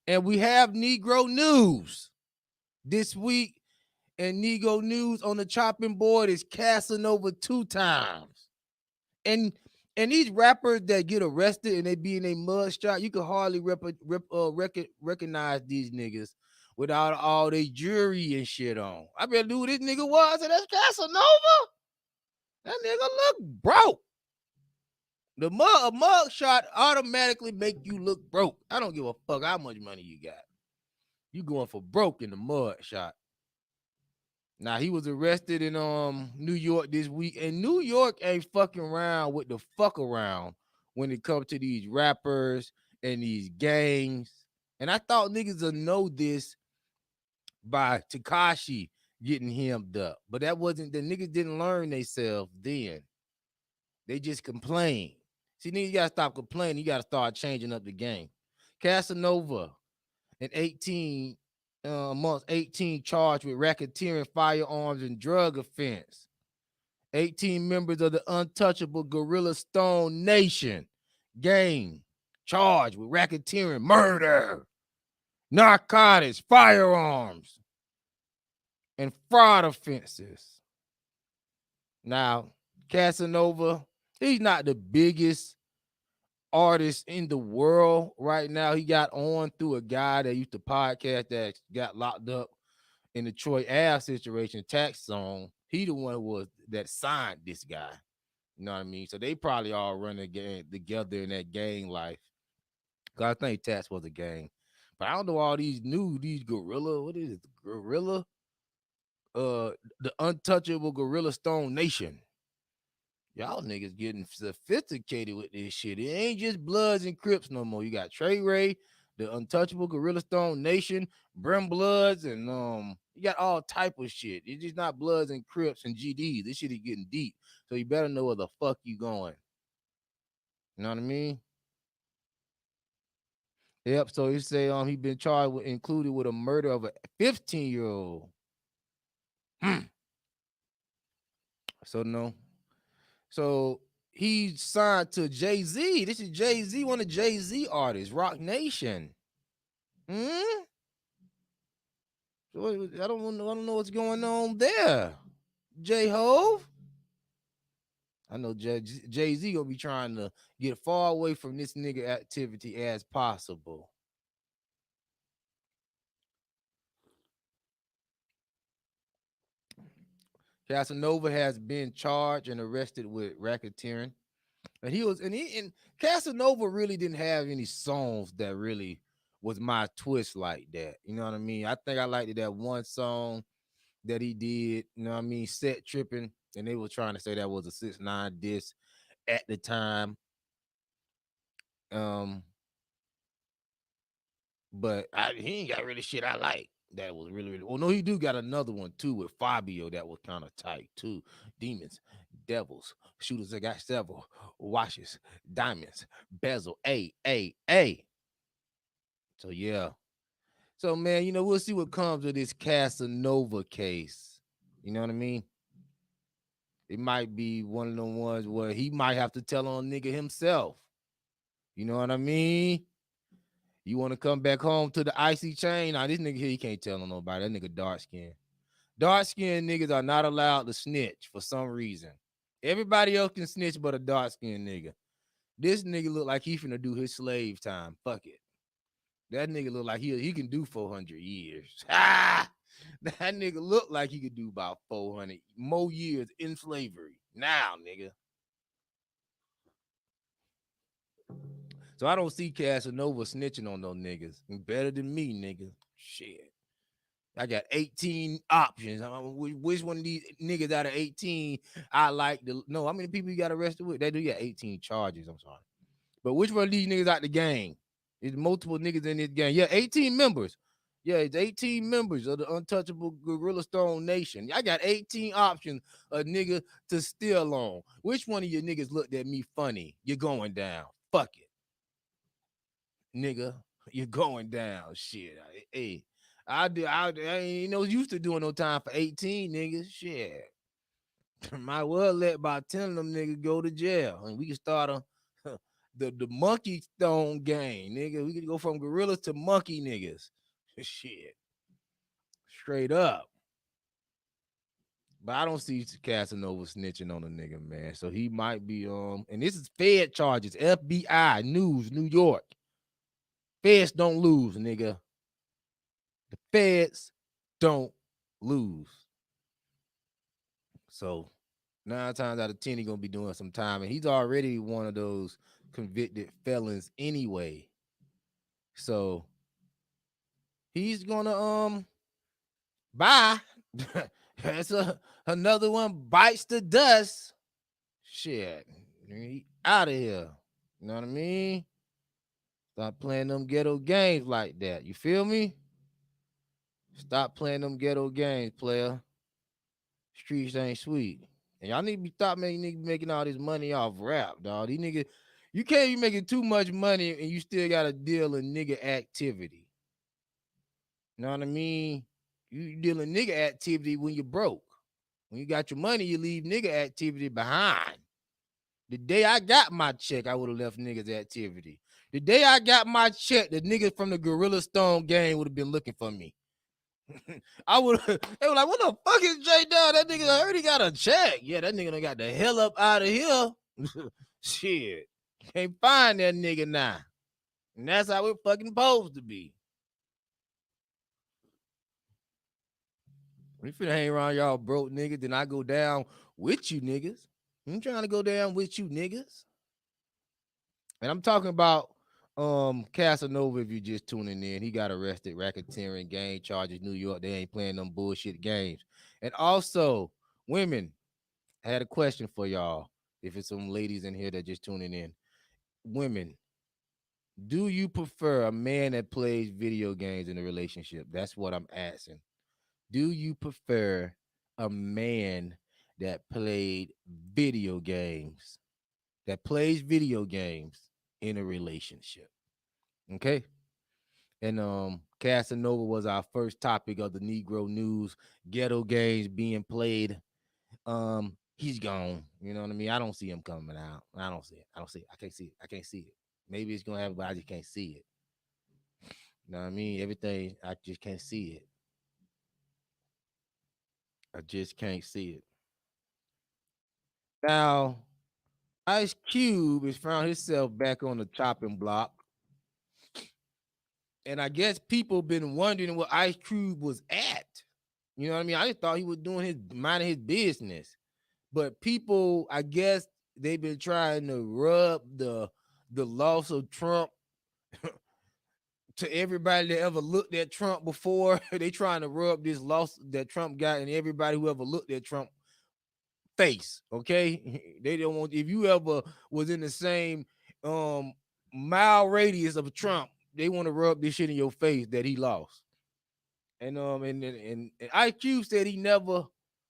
And we have Negro news this week. And Negro news on the chopping board is Casanova 2 times. And these rappers that get arrested and they be in a mud shot, you can hardly recognize these niggas without all they jury and shit on. I better do who this nigga was, and that's Casanova. That nigga look broke. A mug shot automatically make you look broke. I don't give a fuck how much money you got. You going for broke in the mud shot. Now he was arrested in New York this week, and New York ain't fucking around with the fuck around when it comes to these rappers and these gangs. And I thought niggas would know this by Takashi getting hemmed up, but that wasn't the niggas didn't learn themselves then. They just complain. See, niggas gotta stop complaining. You gotta start changing up the game. Casanova, an 18 months, 18 charged with racketeering, firearms, and drug offense. 18 members of the untouchable Gorilla Stone Nation gang charged with racketeering, murder, narcotics, firearms, and fraud offenses. Now, Casanova, he's not the biggest artist in the world right now. He got on through a guy that used to podcast that got locked up in the Troy Ave situation, tax zone. He the one who was that signed this guy. You know what I mean? So they probably all run a gang together in that gang life. Cause I think tax was a gang. But I don't know all these gorilla. What is it? Gorilla? The untouchable Gorilla Stone Nation. Y'all niggas getting sophisticated with this shit. It ain't just Bloods and Crips no more. You got Trey Ray, the Untouchable Gorilla Stone Nation, Brim Bloods, and you got all type of shit. It's just not Bloods and Crips and GDs. This shit is getting deep. So you better know where the fuck you going. You know what I mean? Yep. So he say he been charged with included with a murder of a 15-year-old. So no. So he signed to Jay-Z. This is Jay-Z, one of Jay-Z artists, Rock Nation. Hmm? So I don't know what's going on there. J-Hove. I know Jay-Z gonna be trying to get far away from this nigga activity as possible. Casanova has been charged and arrested with racketeering. And Casanova really didn't have any songs that really was my twist like that. You know what I mean? I think I liked that one song that he did, you know what I mean, Set Tripping, and they were trying to say that was a 6ix9ine diss at the time. Um, but he ain't got really shit I like. That was really, really. Oh no, he do got another one too with Fabio that was kind of tight too. Demons, devils, shooters that got several watches, diamonds, bezel, a. So yeah. So man, we'll see what comes of this Casanova case. You know what I mean? It might be one of the ones where he might have to tell on nigga himself. You know what I mean? You want to come back home to the icy chain? Now, this nigga here, he can't tell on nobody. That nigga dark skin. Dark skinned niggas are not allowed to snitch for some reason. Everybody else can snitch but a dark skinned nigga. This nigga look like he finna do his slave time. Fuck it. That nigga look like he can do 400 years. Ah! That nigga look like he could do about 400 more years in slavery. Now, nigga. So I don't see Casanova snitching on no niggas. Better than me, nigga. Shit. I got 18 options. Which one of these niggas out of 18 I like to know? How many people you got arrested with? They do got 18 charges. I'm sorry. But which one of these niggas out the gang? There's multiple niggas in this gang. Yeah, 18 members. Yeah, it's 18 members of the untouchable Gorilla Stone Nation. I got 18 options of nigga to steal on. Which one of you niggas looked at me funny? You're going down. Fuck it. Nigga, you're going down. Shit. Hey, I ain't no used to doing no time for 18 niggas. Shit. Might well let about 10 of them niggas go to jail. And we can start the monkey stone gang, nigga. We could go from gorillas to monkey niggas. Shit. Straight up. But I don't see Casanova snitching on a nigga, man. So he might be and this is Fed charges, FBI, News, New York. Feds don't lose, nigga. The feds don't lose. So 9 times out of 10, he's gonna be doing some time. And he's already one of those convicted felons anyway. So he's gonna bye. That's another one bites the dust. Shit. He out of here. You know what I mean? Stop playing them ghetto games like that. You feel me? Stop playing them ghetto games, player. Streets ain't sweet. And y'all need to be stop making all this money off rap, dog. These niggas, you can't be making too much money and you still got to deal in nigga activity. You know what I mean? You deal in nigga activity when you're broke. When you got your money, you leave nigga activity behind. The day I got my check, I would have left niggas activity. The day I got my check, the niggas from the Gorilla Stone gang would have been looking for me. I would have, they were like, what the fuck is J Dog? That nigga already got a check. Yeah, that nigga done got the hell up out of here. Shit. Can't find that nigga now. And that's how we're fucking supposed to be. If it hang around y'all broke niggas, then I go down with you niggas. I'm trying to go down with you niggas. And I'm talking about Casanova. If you just tuning in, he got arrested, racketeering, gang charges, New York. They ain't playing them bullshit games. And also, women, I had a question for y'all. If it's some ladies in here that just tuning in, women, do you prefer a man that plays video games in a relationship? That's what I'm asking. Do you prefer a man that played video games, that plays video games in a relationship? Okay. And Casanova was our first topic of the Negro News. Ghetto games being played. He's gone. You know what I mean? I don't see him coming out. I don't see it. I don't see it. I can't see it. I can't see it. Maybe it's gonna happen, but I just can't see it. You know what I mean? Everything, I just can't see it. I just can't see it. Now, Ice Cube has found himself back on the chopping block. And I guess people been wondering what Ice Cube was at. You know what I mean? I just thought he was doing his minding his business. But people, I guess they've been trying to rub the loss of Trump to everybody that ever looked at Trump before. They trying to rub this loss that Trump got and everybody who ever looked at Trump face. Okay. They don't want, if you ever was in the same mile radius of Trump, they want to rub this shit in your face that he lost. And IQ said he never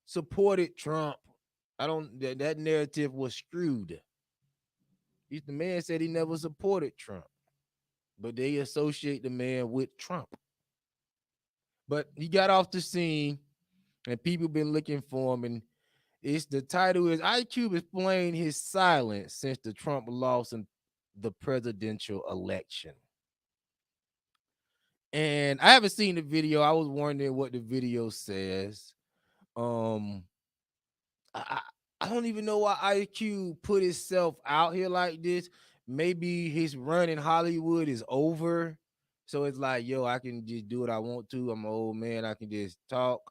supported Trump. I don't, that narrative was screwed. The man said he never supported Trump, but they associate the man with Trump. But he got off the scene and people been looking for him. And it's the title is IQ explained his silence since the Trump loss in the presidential election. And I haven't seen the video. I was wondering what the video says. Um, I, I don't even know why IQ put himself out here like this. Maybe his run in Hollywood is over. So it's like, yo, I can just do what I want to. I'm an old man. I can just talk.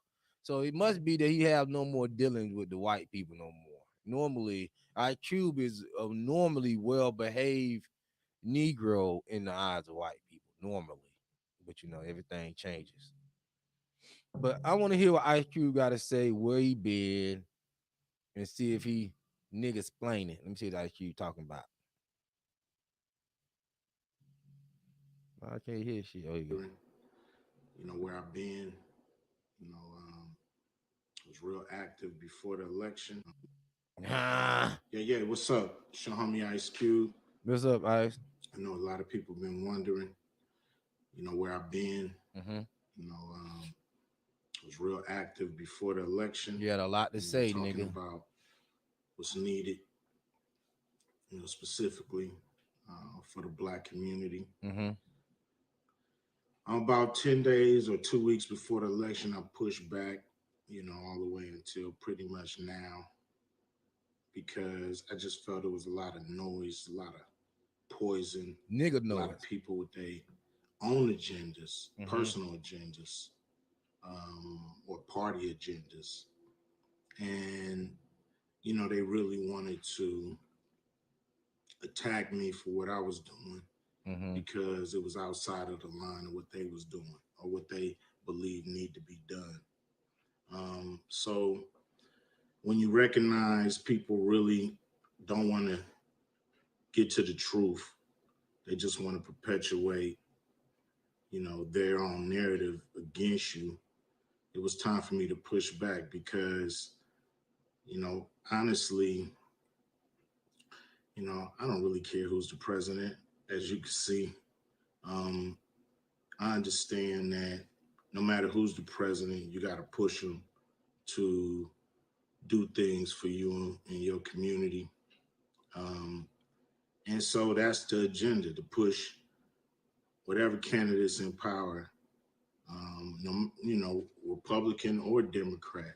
So it must be that he have no more dealings with the white people no more. Normally, IQ is a normally well-behaved Negro in the eyes of white people. Normally. But, everything changes. But I want to hear what IQ got to say, where he been, and see if he nigga explain it. Let me see what IQ talking about. I can't hear shit. Oh, you go. Where I've been, I was real active before the election. Yeah. What's up? It's your homie Ice Cube. What's up, Ice? I know a lot of people been wondering, where I've been. Mm-hmm. I was real active before the election. You had a lot to say, talking nigga. about what's needed, specifically, for the Black community. Mm-hmm. About 10 days or 2 weeks before the election, I pushed back, all the way until pretty much now, because I just felt there was a lot of noise, a lot of poison, Nigga a lot of noise. people with their own agendas, Mm-hmm. personal agendas, or party agendas. And, they really wanted to attack me for what I was doing Mm-hmm. because it was outside of the line of what they was doing or what they believe need to be done. So when you recognize people really don't want to get to the truth, they just want to perpetuate, their own narrative against you. It was time for me to push back because, honestly, I don't really care who's the president, as you can see. Um, I understand that no matter who's the president, you got to push them to do things for you and your community. Um, and so that's the agenda, to push whatever candidates in power, Republican or Democrat,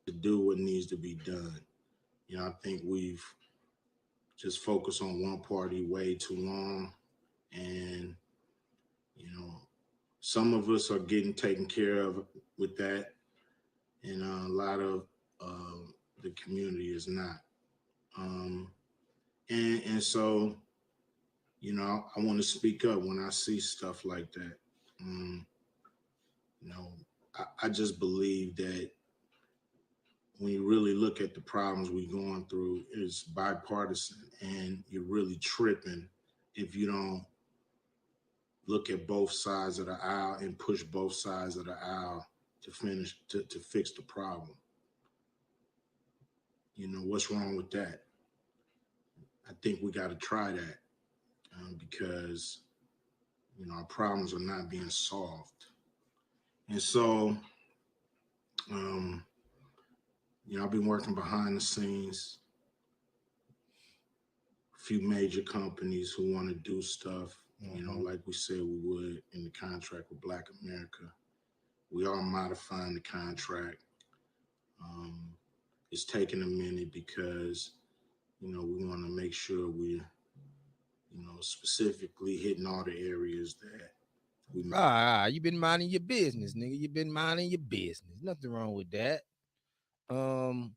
to do what needs to be done. I think we've just focused on one party way too long. And, you know, some of us are getting taken care of with that. And a lot of the community is not. Um, and so, I want to speak up when I see stuff like that. Um, you know, I just believe that when you really look at the problems we're going through, it's bipartisan, and you're really tripping if you don't look at both sides of the aisle and push both sides of the aisle to fix the problem. What's wrong with that? I think we got to try that, because our problems are not being solved. And so, um, I've been working behind the scenes. A few major companies who want to do stuff, Mm-hmm. like we said we would in the contract with Black America. We are modifying the contract. Um, it's taking a minute because, we want to make sure we're, specifically hitting all the areas that we. You been minding your business, nigga. You been minding your business. Nothing wrong with that. Um,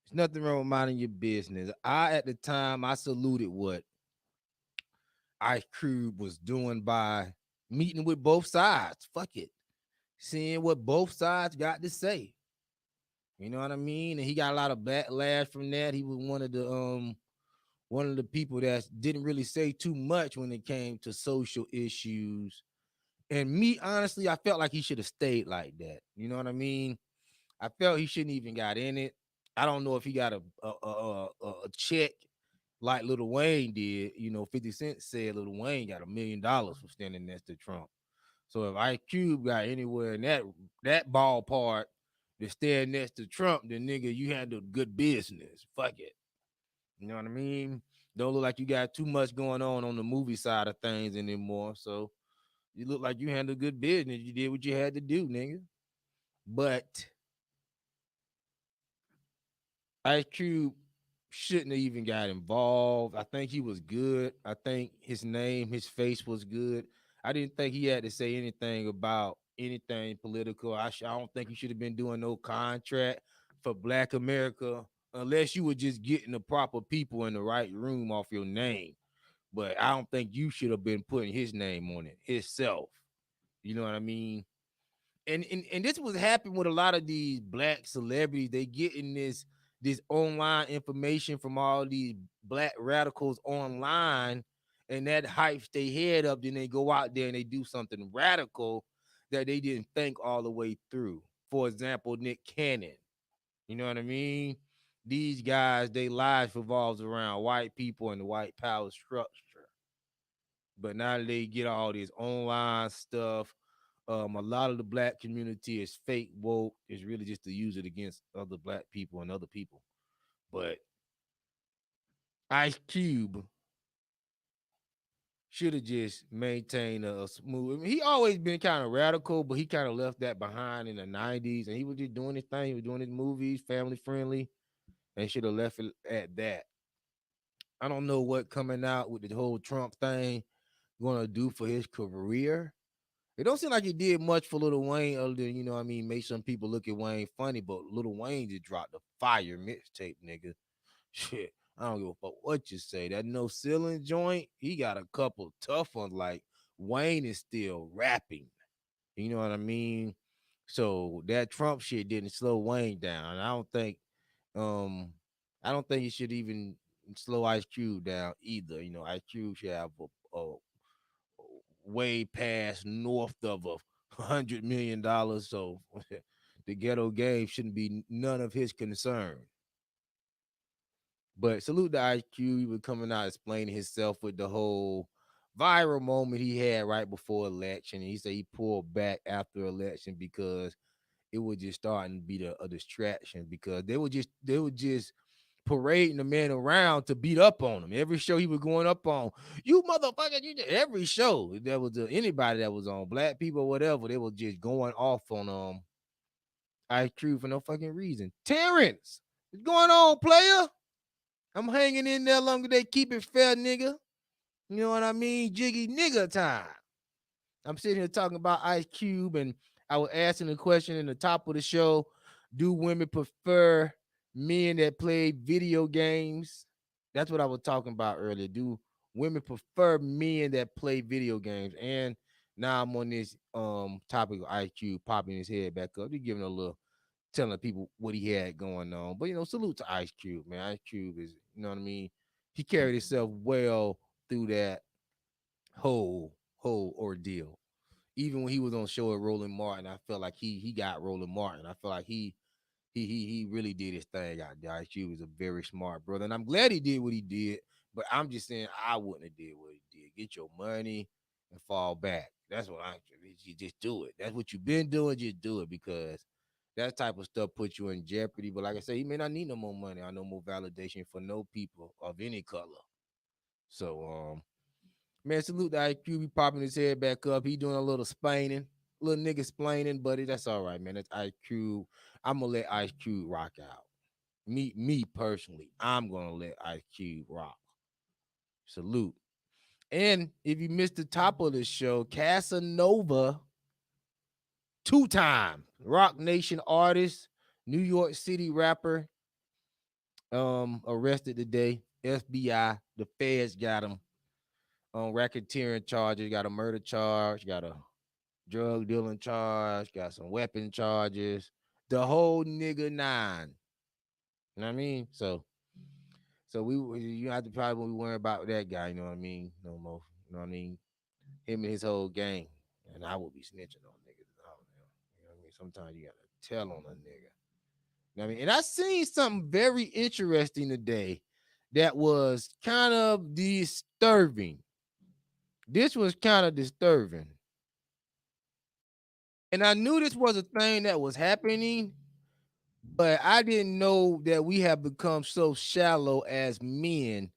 there's nothing wrong with minding your business. At the time, I saluted what Ice Cube was doing by meeting with both sides. Fuck it. Seeing what both sides got to say. You know what I mean? And he got a lot of backlash from that. He was one of the people that didn't really say too much when it came to social issues. And me, honestly, I felt like he should have stayed like that. You know what I mean? I felt he shouldn't even got in it. I don't know if he got a check like Lil Wayne did. 50 Cent said Lil Wayne got $1 million for standing next to Trump. So if Ice Cube got anywhere in that ballpark to stand next to Trump, then nigga, you handled good business. Fuck it. You know what I mean? Don't look like you got too much going on the movie side of things anymore. So you look like you handled good business. You did what you had to do, nigga. But Ice Cube shouldn't have even got involved. I think he was good. I think his name, his face was good. I didn't think he had to say anything about anything political. I don't think he should have been doing no contract for Black America unless you were just getting the proper people in the right room off your name. But I don't think you should have been putting his name on it himself. You know what I mean? And this was happening with a lot of these Black celebrities. They getting this online information from all these Black radicals online, and that hypes their head up. Then they go out there and they do something radical that they didn't think all the way through. For example, Nick Cannon. You know what I mean? These guys, their lives revolves around white people and the white power structure. But now that they get all this online stuff, a lot of the Black community is fake woke. It's really just to use it against other Black people and other people. But Ice Cube should have just maintained a smooth. I mean, he always been kind of radical, but he kind of left that behind in the '90s, and he was just doing his thing. He was doing his movies, family friendly, and should have left it at that. I don't know what coming out with the whole Trump thing gonna do for his career. It don't seem like he did much for Lil Wayne other than, you know what I mean, make some people look at Wayne funny, but Lil Wayne just dropped the fire mixtape, nigga. Shit. I don't give a fuck what you say. That No Ceiling joint, he got a couple tough ones. Like Wayne is still rapping. You know what I mean? So that Trump shit didn't slow Wayne down. Um I don't think he should even slow Ice Cube down either. You know, Ice Cube should have a way past north of $100 million. So the ghetto game shouldn't be none of his concern. But salute to IQ. He was coming out explaining himself with the whole viral moment he had right before election. And he said he pulled back after election because it was just starting to be a distraction because they were just parading the man around to beat up on him. Every show he was going up on, you motherfucker, every show there was anybody that was on, black people or whatever, they were just going off on IQ for no fucking reason. Terrence, what's going on, player? I'm hanging in there longer they keep it fair, nigga. You know what I mean? Jiggy nigga time. I'm sitting here talking about Ice Cube, and I was asking the question in the top of the show: do women prefer men that play video games? That's what I was talking about earlier. Do women prefer men that play video games? And now I'm on this topic of Ice Cube popping his head back up. Just giving a little telling people what he had going on. But salute to Ice Cube, man. Ice Cube is, you know what I mean? He carried himself well through that whole ordeal. Even when he was on show at Roland Martin, I felt like he got Roland Martin. I feel like he really did his thing out there. Ice Cube was a very smart brother, and I'm glad he did what he did. But I'm just saying I wouldn't have did what he did. Get your money and fall back. That's what you just do it. That's what you've been doing. Just do it because that type of stuff puts you in jeopardy. But like I said, he may not need no more money or no more validation for no people of any color. So man, salute to IQ. He popping his head back up. He doing a little splaining, little nigga splaining, buddy. That's all right, man. That's IQ. I'm gonna let Ice Cube rock out. Me personally, I'm gonna let Ice Cube rock. Salute. And if you missed the top of the show, Casanova, two-time Rock Nation artist, New York City rapper, arrested today. FBI, the feds got him on racketeering charges, got a murder charge, got a drug dealing charge, got some weapon charges, the whole nigga nine. You know what I mean? So you have to probably be worrying about that guy, you know what I mean? No more, you know what I mean? Him and his whole gang. And I would be snitching on niggas. You know what I mean? Sometimes you gotta tell on a nigga. You know what I mean? And I seen something very interesting today that was kind of disturbing. This was kind of disturbing. And I knew this was a thing that was happening, but I didn't know that we have become so shallow as men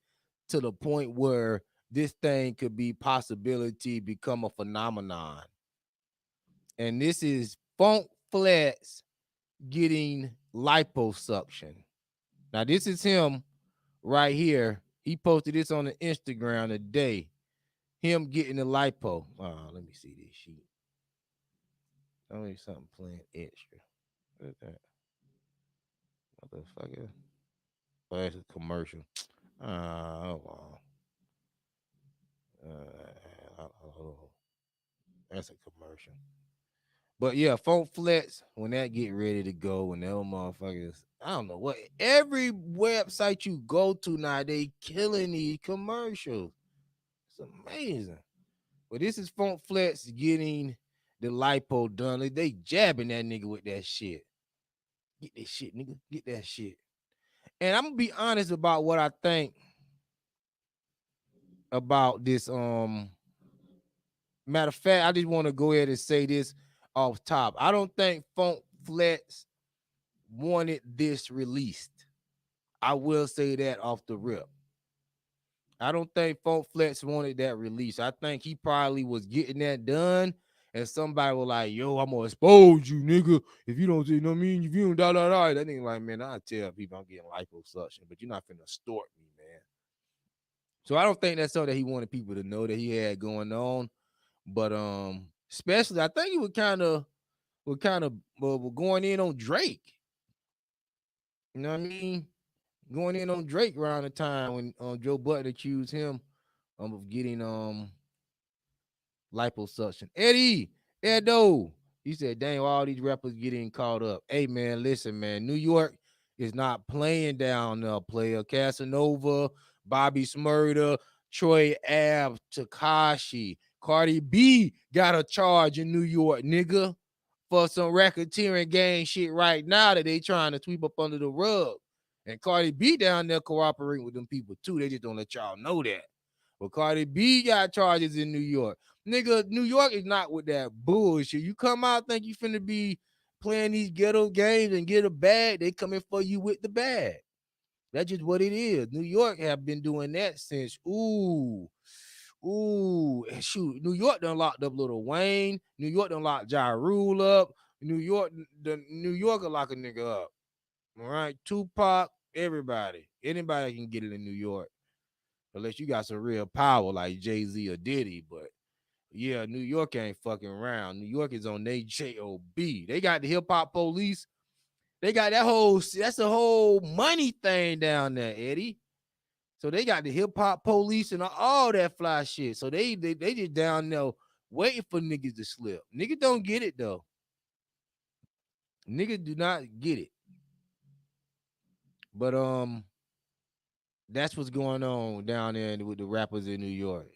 to the point where this thing could be possibility become a phenomenon. And this is Funk Flats getting liposuction. Now, this is him right here. He posted this on the Instagram today. Him getting the lipo. Let me see this sheet. Tell me something playing extra. What is that? Motherfucker. Oh, that's a commercial. Hold on. That's a commercial. But yeah, Funk Flex, when that get ready to go, when them motherfuckers, I don't know what every website you go to now, they killing these commercials. It's amazing. But this is Funk Flex getting the lipo done. They jabbing that nigga with that shit. Get that shit, nigga. Get that shit. And I'm gonna be honest about what I think about this. Matter of fact, I just want to go ahead and say this off top. I don't think Funk Flex wanted this released. I will say that off the rip. I don't think Funk Flex wanted that release. I think he probably was getting that done, and somebody was like, "Yo, I'm gonna expose you, nigga. If you don't, you know what I mean? If you don't, da da da." That nigga like, man, I tell people I'm getting liposuction, but you're not finna extort me, man. So I don't think that's something that he wanted people to know that he had going on. But especially I think he would going in on Drake. You know what I mean? Going in on Drake around the time when Joe Budden accused him of getting liposuction. Edo, he said, dang, all these rappers getting caught up. Hey man, listen, man, New York is not playing down there, player. Casanova, Bobby Smurda, Troy Ave, Takashi, Cardi B got a charge in New York, nigga, for some racketeering gang shit right now that they trying to sweep up under the rug. And Cardi B down there cooperating with them people too. They just don't let y'all know that. But Cardi B got charges in New York. Nigga, New York is not with that bullshit. You come out, think you finna be playing these ghetto games and get a bag, they coming for you with the bag. That's just what it is. New York have been doing that since shoot. New York done locked up Little Wayne. New York done locked Ja Rule up. New York will lock a nigga up. All right, Tupac, everybody, anybody can get it in New York, unless you got some real power like Jay-Z or Diddy. But yeah, New York ain't fucking around. New York is on their job. They got the hip hop police. They got that's a whole money thing down there, Eddie. So they got the hip hop police and all that fly shit. So they just down there waiting for niggas to slip. Niggas don't get it though. Niggas do not get it. But that's what's going on down there with the rappers in New York.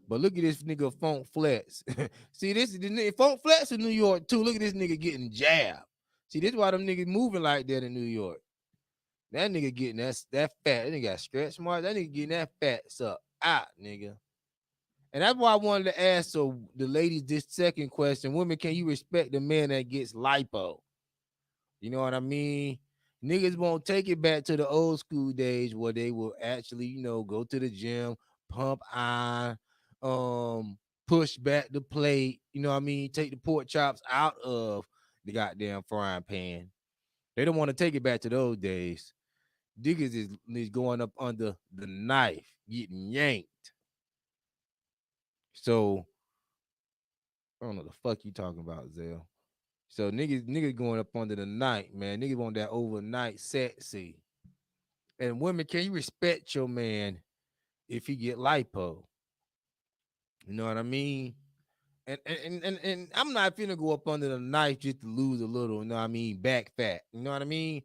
But look at this nigga Funk Flex. See, this is the nigga Funk Flex in New York too. Look at this nigga getting jabbed. See, this is why them niggas moving like that in New York. That nigga getting that fat. That nigga got stretch marks. That nigga getting that fat up out, nigga. And that's why I wanted to ask the ladies this second question. Women, can you respect the man that gets lipo? You know what I mean? Niggas won't take it back to the old school days where they will actually, go to the gym, pump iron, push back the plate, you know what I mean? Take the pork chops out of the goddamn frying pan. They don't want to take it back to those days. Niggas is going up under the knife, getting yanked. So I don't know the fuck you talking about, Zell. So niggas going up under the night, man. Niggas want that overnight sexy. And women, can you respect your man if he get lipo? You know what I mean? And I'm not finna go up under the knife just to lose a little, you know what I mean, back fat. You know what I mean?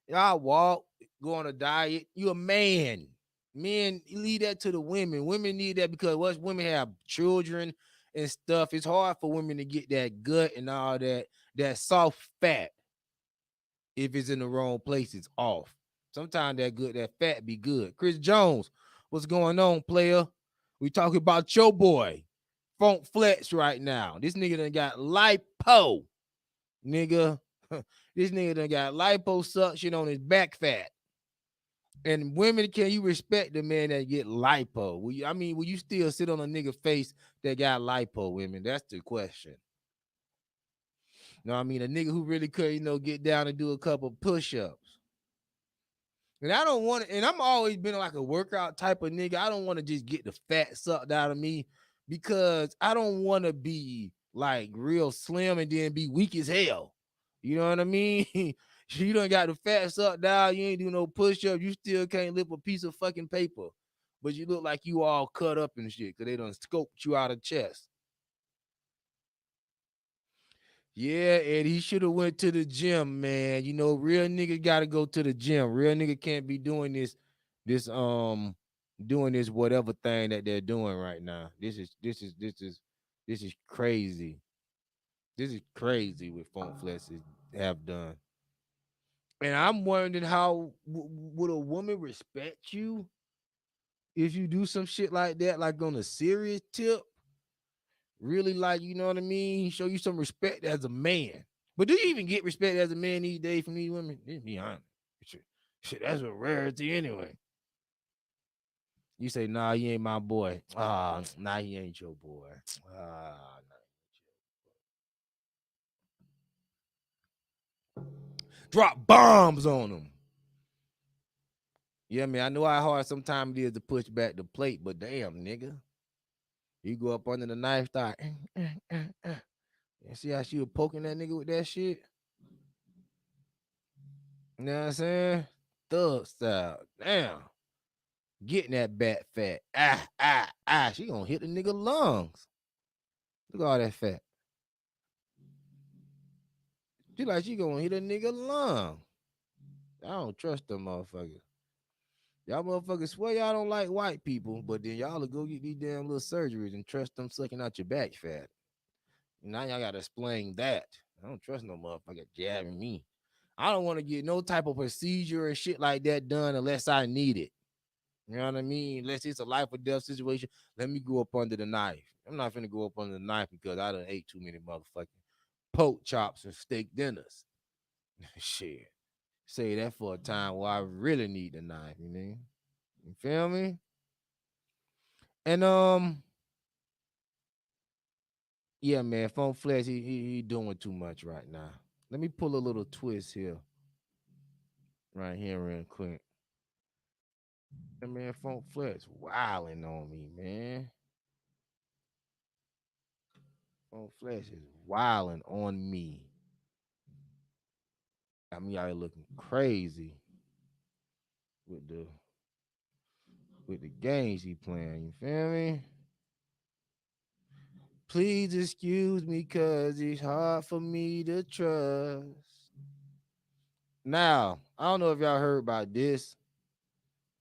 Y'all walk, go on a diet. You a man. Men leave that to the women. Women need that because once women have children and stuff, it's hard for women to get that gut and all that soft fat. If it's in the wrong place, it's off. Sometimes that fat be good. Chris Jones, what's going on, player? We talking about your boy, Funk Flex right now. This nigga done got lipo, nigga. This nigga done got liposuction on his back fat. And women, can you respect the man that get lipo? Will you still sit on a nigga face that got lipo, women? That's the question. You know what I mean? A nigga who really could, get down and do a couple push-ups. And I don't want to, and I'm always been like a workout type of nigga. I don't want to just get the fat sucked out of me because I don't want to be like real slim and then be weak as hell. You know what I mean? You done got the fat sucked down, you ain't do no push-up, you still can't lift a piece of fucking paper. But you look like you all cut up and shit because they done scoped you out of chest. Yeah, Eddie, he should have went to the gym, man. Real nigga gotta go to the gym. Real nigga can't be doing this doing this whatever thing that they're doing right now. This is crazy. This is crazy what Funk Flexes have done. And I'm wondering how would a woman respect you if you do some shit like that, like on a serious tip? Really, like, you know what I mean? Show you some respect as a man. But do you even get respect as a man these days from these women? Let's be honest. Shit, that's a rarity anyway. You say, nah, he ain't my boy. Ah, nah, he ain't your boy. Ah, nah. Drop bombs on him. Yeah, man, I know how hard sometimes it is to push back the plate, but damn, nigga. You go up under the knife, start. And see how she was poking that nigga with that shit? You know what I'm saying? Thug style. Damn. Getting that bat fat. She gonna hit the nigga lungs. Look at all that fat. She gonna hit a nigga lung. I don't trust them motherfuckers. Y'all motherfuckers swear y'all don't like white people, but then y'all will go get these damn little surgeries and trust them sucking out your back fat. Now y'all gotta explain that. I don't trust no motherfucker jabbing me. I don't want to get no type of procedure or shit like that done unless I need it. You know what I mean? Unless it's a life or death situation, let me go up under the knife. I'm not finna go up under the knife because I done ate too many motherfucking pork chops and steak dinners. Shit. Say that for a time where I really need the knife, you know? You feel me? And yeah, man, Phone Flex, he doing too much right now. Let me pull a little twist here, right here, real quick. And man, Phone Flex wilding on me, man. Phone Flex is wilding on me. Got me out here looking crazy with the games he playing. You feel me? Please excuse me, cause it's hard for me to trust. Now, I don't know if y'all heard about this,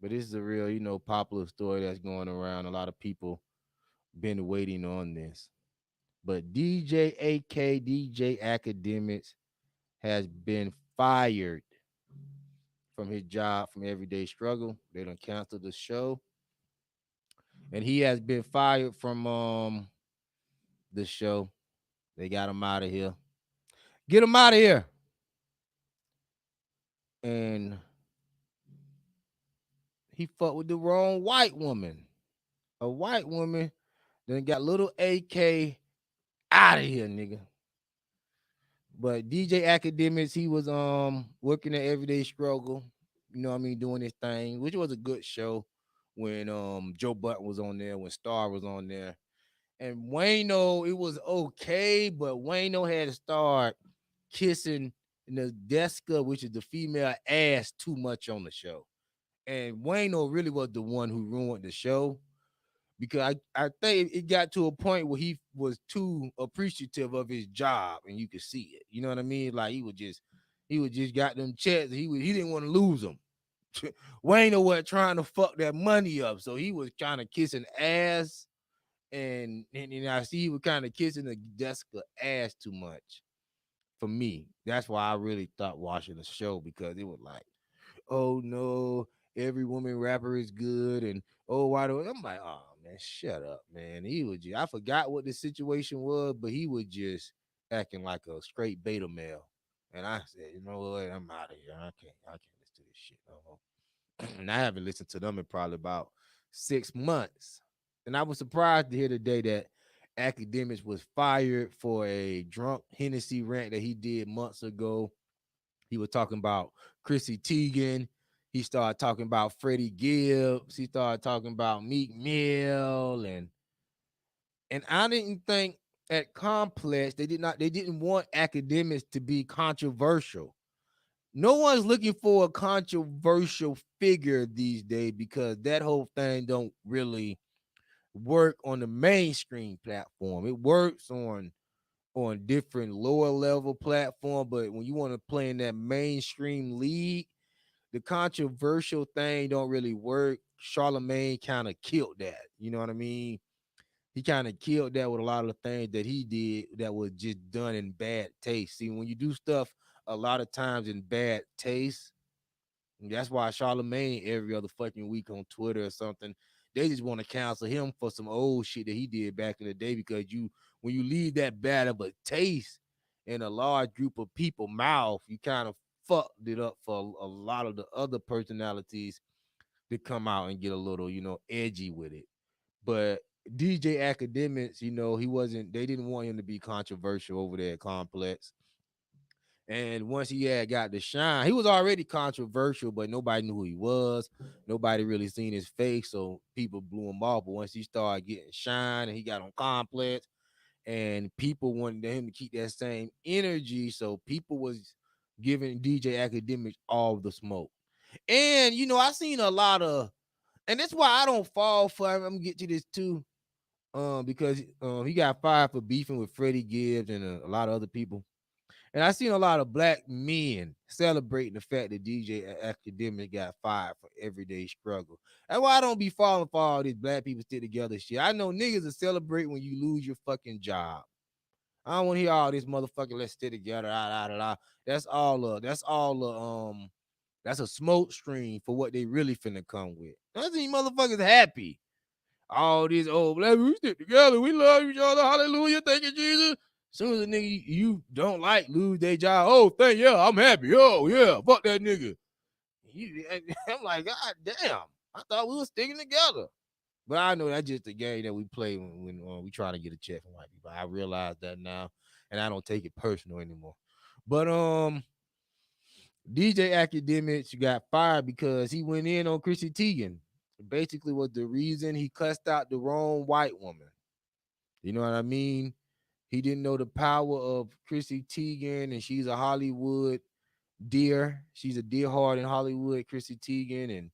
but this is a real, popular story that's going around. A lot of people been waiting on this. But DJ AK, DJ Akademiks has been fired from his job from Everyday Struggle. They done canceled the show. And he has been fired from the show. They got him out of here. Get him out of here. And he fucked with the wrong white woman. A white woman then got little AK out of here, nigga. But DJ Akademiks, he was working at Everyday Struggle, you know what I mean, doing his thing, which was a good show when Joe Button was on there, when Star was on there. And Wayno, it was okay, but Wayno had to start kissing Nadeska, which is the female ass, too much on the show. And Wayno really was the one who ruined the show because I think it got to a point where he was too appreciative of his job, and you could see it. You know what I mean? Like he would just got them checks. He didn't want to lose them. Wayne was trying to fuck that money up, so he was kind of kissing ass, and I see he was kind of kissing the Jessica ass too much for me. That's why I really thought watching the show because it was like, oh no, every woman rapper is good, and oh why do I'm like, oh man, shut up, man. He was just, I forgot what the situation was, but he was just acting like a straight beta male. And I said, you know what, I'm out of here. I can't listen to this shit no more. And I haven't listened to them in probably about 6 months. And I was surprised to hear today that Akademiks was fired for a drunk Hennessy rant that he did months ago. He was talking about Chrissy Teigen. He started talking about Freddie Gibbs. He started talking about Meek Mill, and I didn't think at Complex they didn't want Akademiks to be controversial. No one's looking for a controversial figure these days because that whole thing don't really work on the mainstream platform. It works on different lower level platform, but when you want to play in that mainstream league, the controversial thing don't really work. Charlemagne kind of killed that. You know what I mean? He kind of killed that with a lot of the things that he did that was just done in bad taste. See, when you do stuff a lot of times in bad taste, that's why Charlemagne every other fucking week on Twitter or something, they just want to cancel him for some old shit that he did back in the day because when you leave that bad of a taste in a large group of people mouth, you kind of fucked it up for a lot of the other personalities to come out and get a little, edgy with it. But DJ Academics, he wasn't. They didn't want him to be controversial over there at Complex. And once he had got the shine, he was already controversial, but nobody knew who he was. Nobody really seen his face, so people blew him off. But once he started getting shine and he got on Complex, and people wanted him to keep that same energy, so people was giving DJ Academics all the smoke. And I seen a lot of, and that's why I don't fall for him. I'm gonna get to this too, because he got fired for beefing with Freddie Gibbs and a lot of other people. And I seen a lot of black men celebrating the fact that DJ Academic got fired for everyday struggle. That's why I don't be falling for all these black people stick together shit. I know niggas will celebrate when you lose your fucking job. I don't want to hear all this motherfucking let's stay together. That's all that's a smoke screen for what they really finna come with. I see motherfuckers happy. All these old black we stick together. We love each other. Hallelujah. Thank you, Jesus. Soon as a nigga you don't like lose their job, I'm happy. Oh yeah, fuck that nigga. I'm like, God damn. I thought we were sticking together. But I know that's just the game that we play when we try to get a check from white people. I realize that now, and I don't take it personal anymore. But DJ Academics got fired because he went in on Chrissy Teigen. Basically, was the reason he cussed out the wrong white woman. You know what I mean? He didn't know the power of Chrissy Teigen, and she's a Hollywood dear. She's a dear heart in Hollywood, Chrissy Teigen, and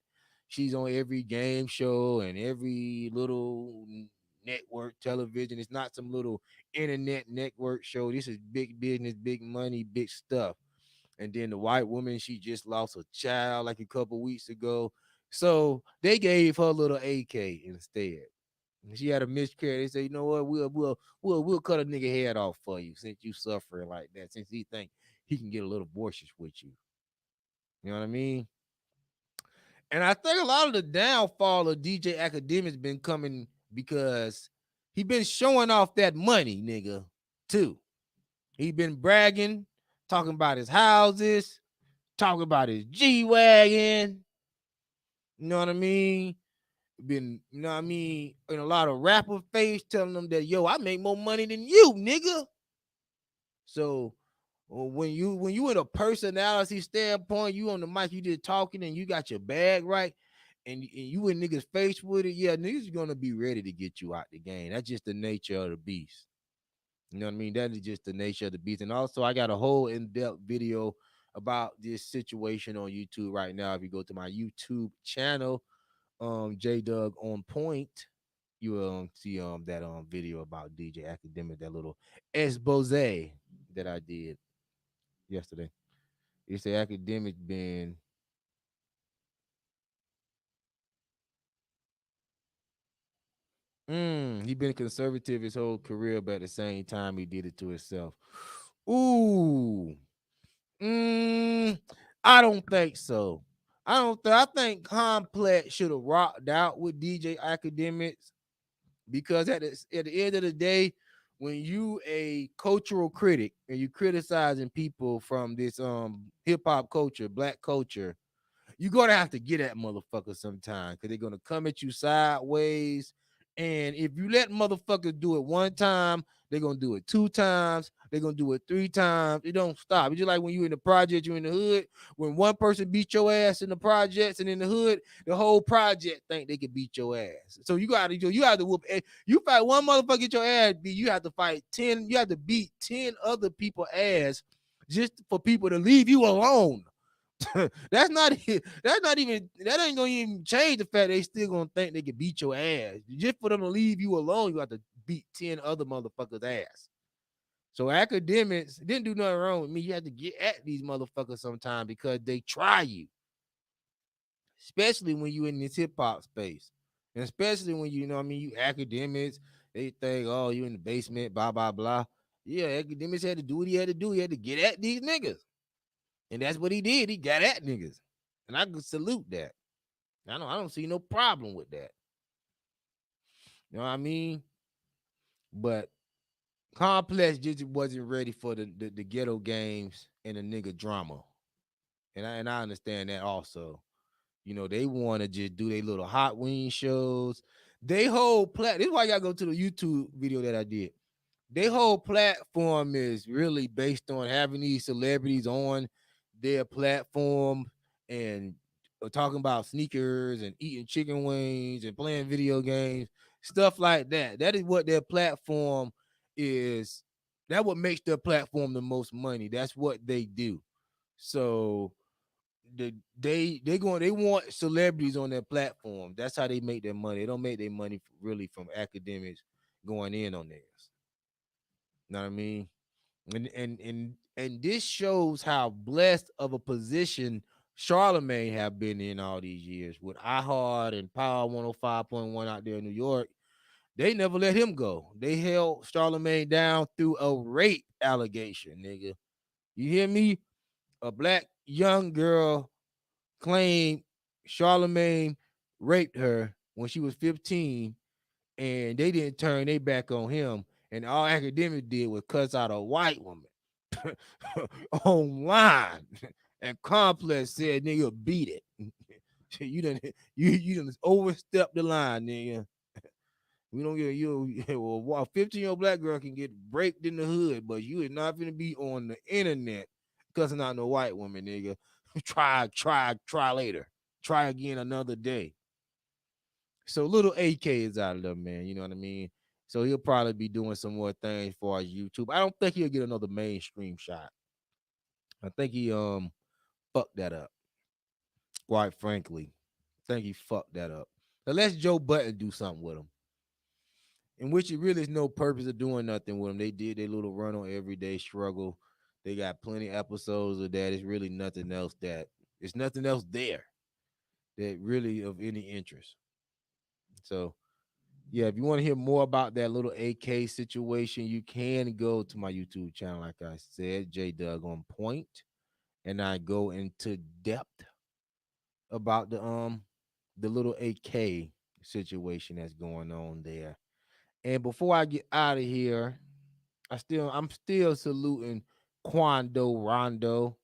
she's on every game show and every little network television. It's not some little internet network show. This is big business, big money, big stuff. And then the white woman, she just lost a child like a couple weeks ago. So they gave her a little AK instead. She had a miscarriage. They say, you know what, we'll cut a nigga head off for you since you suffering like that. Since he think he can get a little boisterous with you. You know what I mean? And I think a lot of the downfall of DJ Academics been coming because he been showing off that money, nigga, too. He been bragging, talking about his houses, talking about his G-Wagon. You know what I mean? Been, in a lot of rapper face telling them that, yo, I make more money than you, nigga. So when you in a personality standpoint, you on the mic, you just talking and you got your bag right, and you in niggas face with it, yeah, niggas gonna be ready to get you out the game. That's just the nature of the beast. You know what I mean? That is just the nature of the beast. And also, I got a whole in-depth video about this situation on YouTube right now. If you go to my YouTube channel, J Doug on Point, you will see that video about DJ Academic, that little expose that I did yesterday. It's the Academic been he been conservative his whole career, but at the same time he did it to himself. Ooh. Mm, I don't think so. I think Complex should have rocked out with DJ Academics because at the end of the day, when you a cultural critic and you criticizing people from this hip hop culture, black culture, you're gonna have to get at motherfuckers sometime because they're gonna come at you sideways. And if you let motherfuckers do it one time, they're gonna do it two times, they're gonna do it three times. It don't stop. It's just like when you in the project, you in the hood. When one person beat your ass in the projects and in the hood, the whole project think they can beat your ass. So you have to whoop. You fight one motherfucker, get your ass beat. You have to fight 10. You have to beat 10 other people ass just for people to leave you alone. That ain't gonna even change the fact they still gonna think they can beat your ass. Just for them to leave you alone, you have to beat 10 other motherfuckers' ass. So Academics didn't do nothing wrong with me. You have to get at these motherfuckers sometime because they try you, especially when you in this hip hop space. And especially when you know what I mean, you Academics, they think, oh, you in the basement, blah, blah, blah. Yeah, Academics had to do what he had to do. He had to get at these niggas. And that's what he did. He got at niggas. And I could salute that. I don't see no problem with that. You know what I mean? But Complex just wasn't ready for the ghetto games and the nigga drama. And I understand that also. They want to just do their little hot wing shows. They whole this is why y'all go to the YouTube video that I did. Their whole platform is really based on having these celebrities on their platform and talking about sneakers and eating chicken wings and playing video games, stuff like that. That is what their platform is. That what makes their platform the most money. That's what they do. So they want celebrities on their platform. That's how they make their money. They don't make their money really from academics going in on theirs. You know what I mean? And this shows how blessed of a position Charlemagne have been in all these years with iHeart and Power 105.1 out there in New York. They never let him go. They held Charlemagne down through a rape allegation, nigga. You hear me? A black young girl claimed Charlemagne raped her when she was 15, and they didn't turn their back on him. And all Academics did was cuss out a white woman online. And Complex said, nigga, beat it. You done overstepped the line, nigga. We don't get you. Well, a 15-year-old black girl can get raped in the hood, but you is not gonna be on the internet cussing out no white woman, nigga. Try later. Try again another day. So little AK is out of there, man. You know what I mean? So he'll probably be doing some more things for our YouTube. I don't think he'll get another mainstream shot. I think he fucked that up. Quite frankly, I think he fucked that up. Unless Joe Button do something with him, in which it really is no purpose of doing nothing with them. They did their little run on Everyday Struggle. They got plenty of episodes of that. It's really nothing else it's nothing else there that really of any interest. So yeah, if you want to hear more about that little AK situation, you can go to my YouTube channel, like I said, J Doug on Point, and I go into depth about the little AK situation that's going on there. And before I get out of here, I'm still saluting Quando Rondo.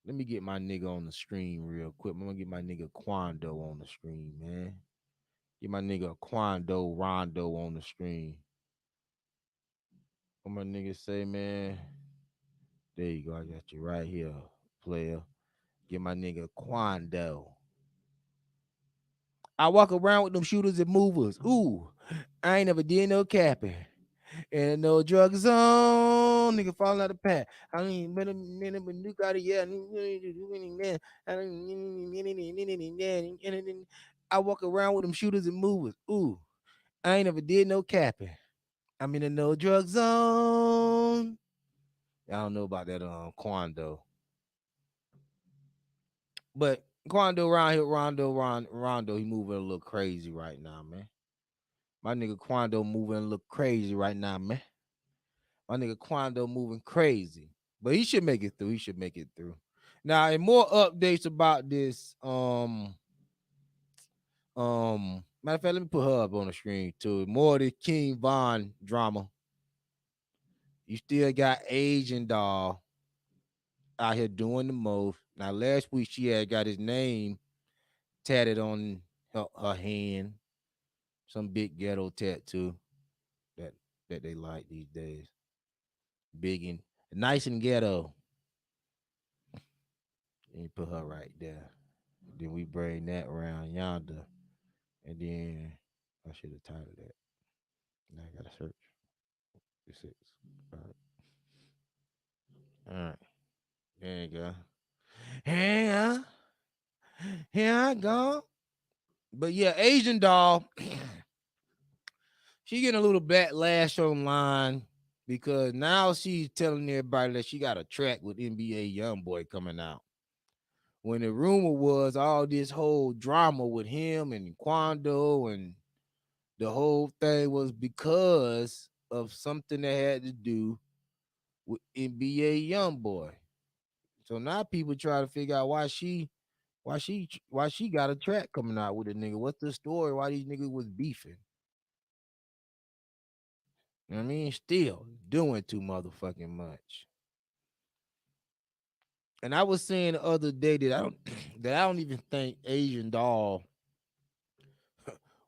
Let me get my nigga on the screen real quick. I'm gonna get my nigga Quando on the screen, man. Get my nigga Quando Rondo on the screen. What my nigga say, man? There you go. I got you right here, player. Get my nigga Quando. I walk around with them shooters and movers. Ooh, I ain't never did no capping. And no drug zone, nigga falling out of the pack. I don't even been a minute, but you got it, yeah. I walk around with them shooters and movers. Ooh, I ain't never did no capping. I'm in a no drug zone. I don't know about that Quando. But Quando around here, Rondo, he moving a little crazy right now, man. My nigga Quando moving a little crazy right now, man. My nigga Quando moving crazy. But he should make it through. He should make it through. Now, and more updates about this. Matter of fact, let me put her up on the screen too. More of the King Von drama. You still got Asian doll out here doing the most. Now, last week she had got his name tatted on her hand, some big ghetto tattoo that that they like these days. Big and nice and ghetto. And you put her right there. Then we bring that around yonder. And then I should have titled that. Now I gotta search. The six. All right. All right. There you go. Here, here I go. But yeah, Asian doll, she getting a little backlash online because now she's telling everybody that she got a track with NBA YoungBoy coming out. When the rumor was all this whole drama with him and Quando and the whole thing was because of something that had to do with NBA YoungBoy. So now people try to figure out why she got a track coming out with a nigga. What's the story? Why these niggas was beefing? You know what I mean? Still doing too motherfucking much. And I was saying the other day that I don't that I don't even think Asian Doll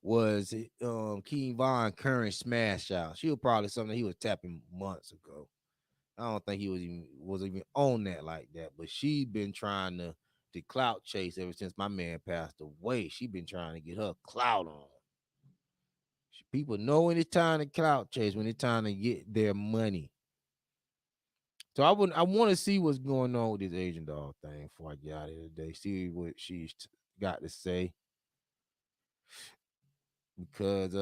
was King Von current smash out. She was probably something he was tapping months ago. I don't think he was even on that like that. But she been trying to clout chase ever since my man passed away. She been trying to get her clout on. People know when it's time to clout chase, when it's time to get their money. So I want to see what's going on with this Asian Dog thing before I get out of here today. See what she's got to say. Because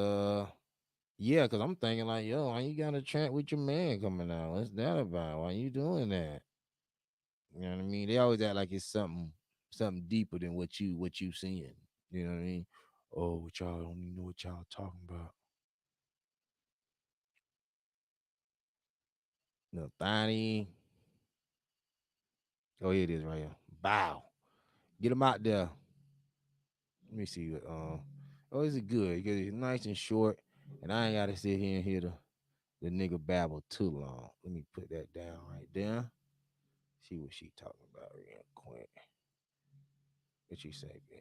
yeah, because I'm thinking like, yo, why you got a chat with your man coming out? What's that about? Why you doing that? You know what I mean? They always act like it's something deeper than what you seeing. You know what I mean? Oh, what y'all don't even know what y'all talking about. No, Thani. Oh, here it is right here. Bow. Get him out there. Let me see. Oh, is it good? Because it's nice and short, and I ain't gotta sit here and hear the nigga babble too long. Let me put that down right there. See what she talking about real quick. What she say, man?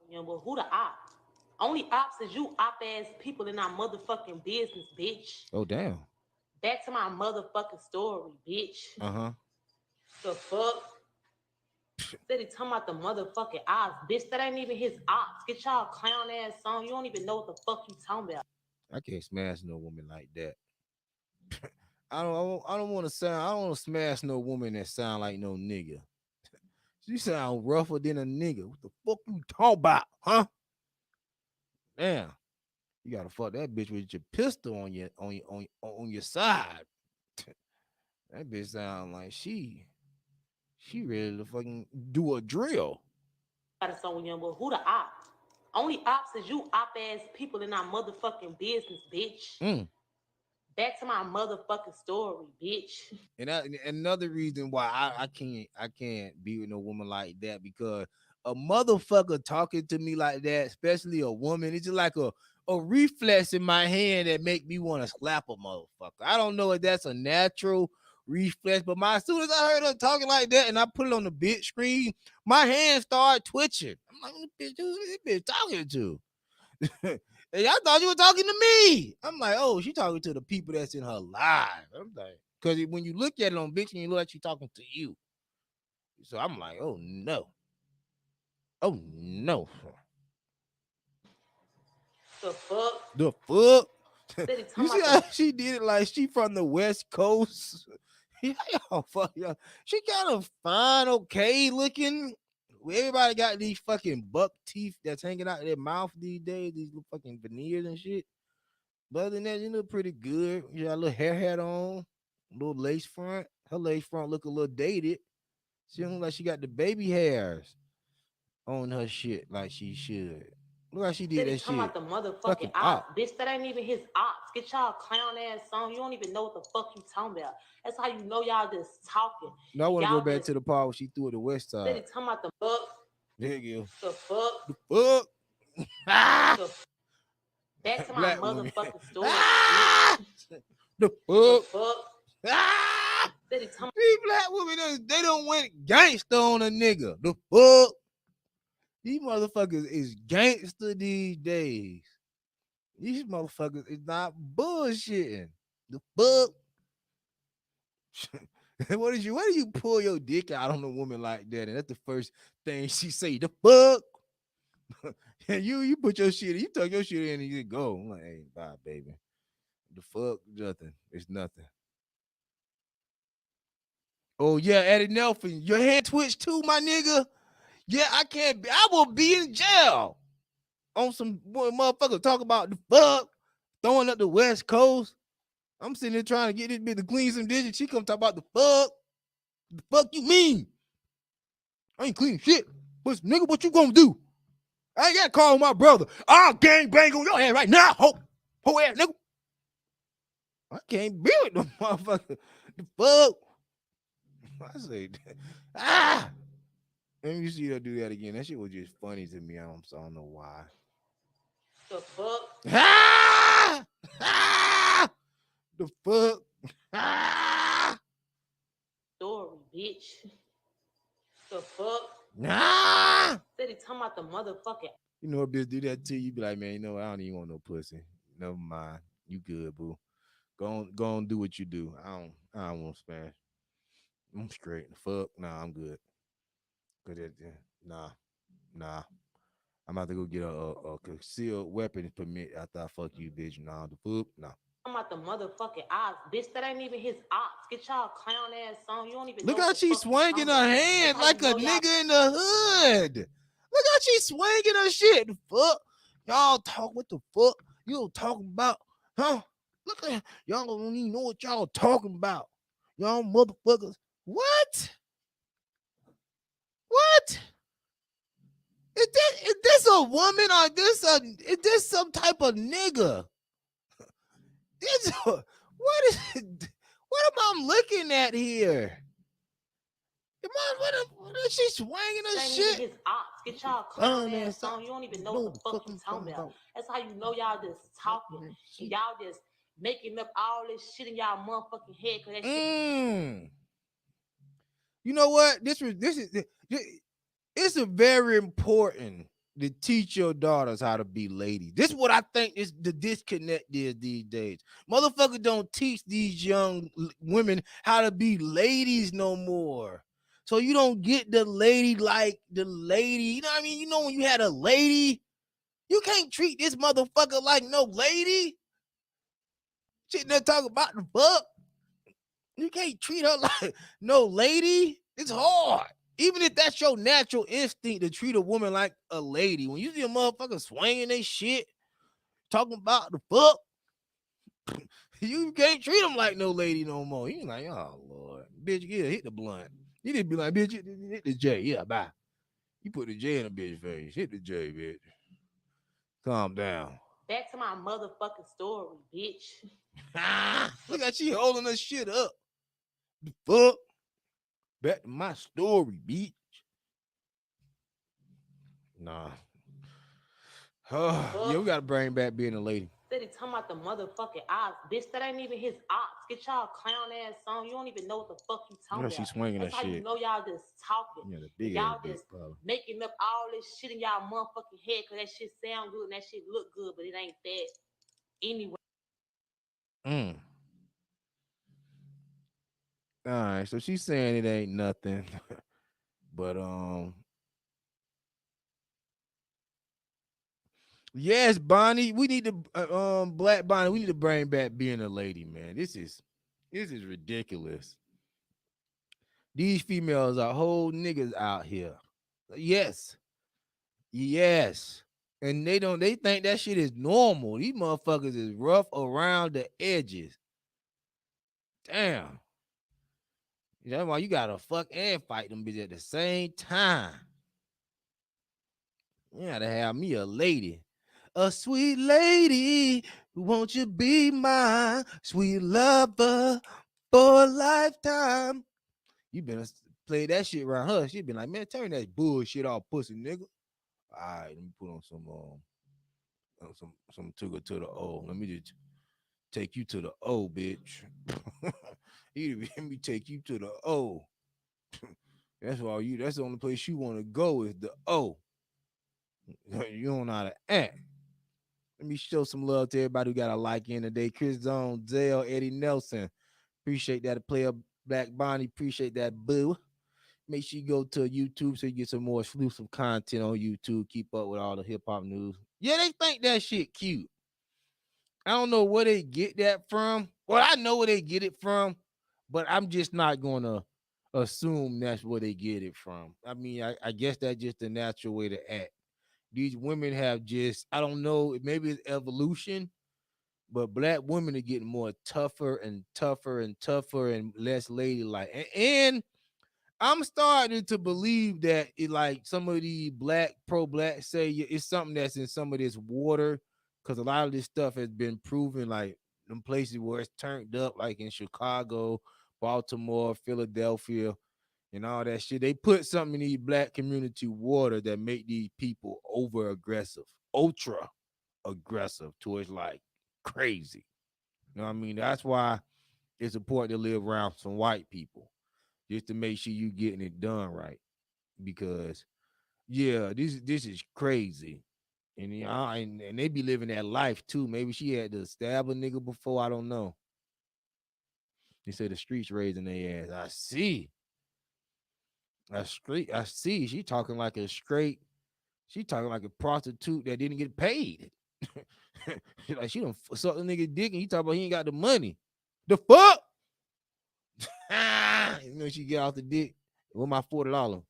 Yeah, well, who the ops? Only ops is you op ass people in our motherfucking business, bitch. Oh, damn. Back to my motherfucking story, bitch. Uh-huh. The fuck? Said he talking about the motherfucking ops. Bitch, that ain't even his ops. Get y'all clown ass on. You don't even know what the fuck you talking about. I can't smash no woman like that. I don't want to sound. I don't want to smash no woman that sound like no nigga. She sound rougher than a nigga. What the fuck you talking about, huh? Damn, you gotta fuck that bitch with your pistol on your side. That bitch sound like she ready to fucking do a drill. Got it so young, but who the ops? Only ops is you op ass people in our motherfucking business, bitch. Mm. Back to my motherfucking story, bitch. And another reason why I can't be with no woman like that, because a motherfucker talking to me like that, especially a woman, it's just like a reflex in my hand that make me want to slap a motherfucker. I don't know if that's a natural reflex, but as soon as I heard her talking like that and I put it on the big screen, my hands start twitching. I'm like, bitch, who this bitch talking to? Hey, I thought you were talking to me. I'm like, oh, she talking to the people that's in her life. I'm like, because when you look at it on bitch, you look like she talking to you. So I'm like, oh no, oh no, The fuck? the fuck. Said he You talking see about how the she did it? Like she from the West Coast. Yeah, fuck yeah. She kind of fine, okay looking. Everybody got these fucking buck teeth that's hanging out of their mouth these days. These little fucking veneers and shit. But other than that, you look pretty good. You got a little hair hat on, a little lace front. Her lace front look a little dated. She don't look like she got the baby hairs on her shit like she should. Look like she did Said he that talking about shit. the motherfucking Fucking ops. up. Bitch, that ain't even his ops. Get y'all clown ass on. You don't even know what the fuck you talking about. That's how you know y'all just talking. Now I want to go Y'all back just to the part where she threw it the west said side. he talking about the fuck, There you go. the fuck, The fuck? Ah! the back to my Black woman. motherfucking story, Ah! bitch. The The fuck? fuck. Ah! Said he talking These black women, they don't went gangster on a nigga. The fuck? These motherfuckers is gangster these days. These motherfuckers is not bullshitting. The fuck? Why do you pull your dick out on a woman like that? And that's the first thing she say. The fuck? And you put your shit, you tuck your shit in and you go. I'm like, hey, bye, baby. The fuck? Nothing. It's nothing. Oh yeah, Eddie Nelson, your hand twitch too, my nigga. Yeah, I will be in jail on some motherfucker talk about the fuck throwing up the West Coast. I'm sitting there trying to get this bitch to clean some dishes. She come talk about the fuck. The fuck you mean? I ain't clean shit. But nigga, what you gonna do? I ain't gotta call my brother. I'll gang bang on your head right now, ho ass nigga. I can't be with no motherfucker. The fuck? I say, ah. Let me see her do that again. That shit was just funny to me. I don't know why. the fuck. Ah! Ah! The fuck? Ah! Story, bitch. bitch. The fuck? Nah. Said he talking about the motherfucking. You know, a bitch do that to you, you be like, man, you know, I don't even want no pussy. Never mind. You good, boo. Go on, do what you do. I don't want to smash. I'm straight. Fuck. Nah, I'm good. Cause nah, nah. I'm about to go get a concealed weapons permit after I fuck you, bitch. Nah, the fuck, nah. I'm about the motherfucking ops, bitch. That ain't even his ops. Get y'all clown ass on. You don't even know Look what how the she fuck you swinging talking her about. hand That's how like you a know y'all. nigga in the hood. Look how she swinging her shit. The fuck? Y'all talk what the fuck? You talking about? Huh? Look at y'all don't even know what y'all talking about. Y'all motherfuckers. What? What? Is this a woman or is this some type of nigga? What is it? What am I looking at here? What is she swinging her That ain't even shit? his ops. Get y'all clown ass on. You don't even know what the fuck you talking about. That's how you know y'all just talking and y'all just making up all this shit in y'all motherfucking head. Cause that shit. You know what? It's a very important to teach your daughters how to be ladies. This is what I think is the disconnect is these days. Motherfuckers don't teach these young women how to be ladies no more. So you don't get the lady like the lady. You know what I mean? You know when you had a lady, you can't treat this motherfucker like no lady. Shit, they talk about the fuck. You can't treat her like no lady. It's hard. Even if that's your natural instinct to treat a woman like a lady, when you see a motherfucker swinging they shit, talking about the fuck, you can't treat them like no lady no more. You like, oh Lord, bitch, yeah, hit the blunt. You need to be like, bitch, hit the J, yeah, bye. You put the J in a bitch face, hit the J, bitch. Calm down. Back to my motherfucking story, bitch. Look at she holding her shit up. The fuck? Back to my story, bitch. Nah. Yeah, we gotta bring back being a lady. Said he talking about the motherfucking ops, bitch. That ain't even his ops. Get y'all clown ass on. You don't even know what the fuck you talking You know about. she swinging That's that how shit. you know y'all just talking. Yeah, the And big y'all ass bitch, just probably. making up all this shit in y'all motherfucking head because that shit sound good and that shit look good, but it ain't that anyway. All right, so she's saying it ain't nothing, but yes, Bonnie, we need to Black Bonnie, we need to bring back being a lady, man. This is ridiculous. These females are whole niggas out here. Yes, yes, and they think that shit is normal. These motherfuckers is rough around the edges. Damn. That's why you gotta fuck and fight them bitches at the same time. You gotta have me a lady. A sweet lady, won't you be my sweet lover for a lifetime? You better play that shit around her. She been like, man, turn that bullshit off, pussy nigga. All right, let me put on some took her to the O. Let me just take you to the O, bitch. Let me take you to the O. That's the only place you want to go is the O. You don't know how to act. Let me show some love to everybody who got a like in today. Chris Zone, Zell, Eddie Nelson. Appreciate that. Player Black Bonnie. Appreciate that, boo. Make sure you go to YouTube so you get some more exclusive content on YouTube. Keep up with all the hip hop news. Yeah, they think that shit cute. I don't know where they get that from. Well, I know where they get it from, but I'm just not gonna assume that's where they get it from. I mean, I guess that's just the natural way to act. These women have just, I don't know, maybe it's evolution, but black women are getting more tougher and tougher and tougher and less ladylike. And I'm starting to believe that it, like some of the pro black say it's something that's in some of this water, because a lot of this stuff has been proven, like in places where it's turned up, like in Chicago, Baltimore, Philadelphia, and all that shit. They put something in the black community water that make these people over aggressive, ultra aggressive towards like crazy. You know what I mean? That's why it's important to live around some white people. just to make sure you getting it done right. Because yeah, this is crazy. And, and they be living that life too. Maybe she had to stab a nigga before. I don't know. They said the streets raising their ass. I see. I see. She talking like a straight. She talking like a prostitute that didn't get paid. Like she done suck the nigga dick and he talking about he ain't got the money. The fuck? She get off the dick with my $40.